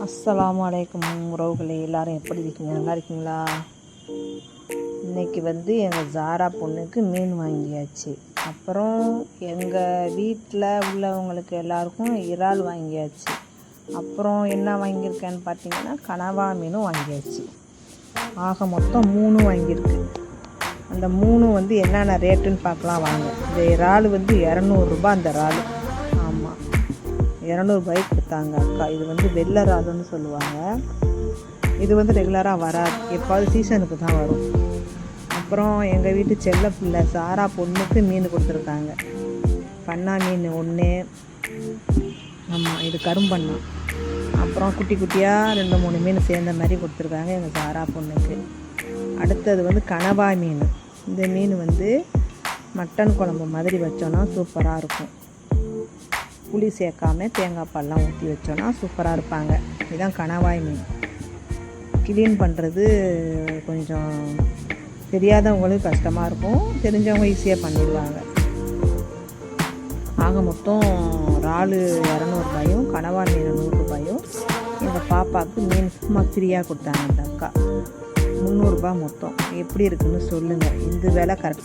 அஸ்ஸலாமு அலைக்கும் உறவுகளே, எல்லாரும் எப்படி இருக்கீங்க? நல்லா இருக்கீங்களா? இன்றைக்கி எங்கள் ஜாரா பொண்ணுக்கு மீன் வாங்கியாச்சு. அப்புறம் எங்கள் வீட்டில் உள்ளவங்களுக்கு எல்லாருக்கும் இறால் வாங்கியாச்சு. அப்புறம் என்ன வாங்கியிருக்கேன்னு பார்த்தீங்கன்னா கனவா மீனும் வாங்கியாச்சு. ஆக மொத்தம் 3 வாங்கியிருக்கு. அந்த 3 என்னென்ன ரேட்டுன்னு பார்க்கலாம் வாங்க. இந்த இறால் 200 அந்த இறால். ஆமாம், 200 கொடுத்தாங்க அக்கா. இது வெள்ளை இறாலுன்னு சொல்லுவாங்க. இது ரெகுலராக வராது, எப்பாவது சீசனுக்கு தான் வரும். அப்புறம் எங்கள் வீட்டு செல்ல பிள்ளை சாரா பொண்ணுக்கு மீன் கொடுத்துருக்காங்க. பண்ணா மீன் 1. ஆமாம், இது கரும்பண்ணா. அப்புறம் குட்டி குட்டியாக 2-3 மீன் சேர்ந்த மாதிரி கொடுத்துருக்காங்க எங்கள் சாரா பொண்ணுக்கு. அடுத்தது கனவா மீன். இந்த மீன் மட்டன் குழம்பு மாதிரி வச்சோன்னா சூப்பராக இருக்கும். புளி சேர்க்காமல் தேங்காய் பால்லாம் ஊற்றி வச்சோன்னா சூப்பராக இருப்பாங்க. இதுதான் கனவாய் மீன். க்ளீன் பண்ணுறது கொஞ்சம் தெரியாதவங்களுக்கு கஷ்டமாக இருக்கும், தெரிஞ்சவங்க ஈஸியாக பண்ணிடுவாங்க. ஆக மொத்தம் இறால் 200 கனவா மீன் 100. எங்கள் பாப்பாவுக்கு மீன் சும்மா ஃப்ரீயாக கொடுத்தாங்க அந்த அக்கா. 300 மொத்தம். எப்படி இருக்குன்னு சொல்லுங்கள். இந்த விலை கரெக்டாக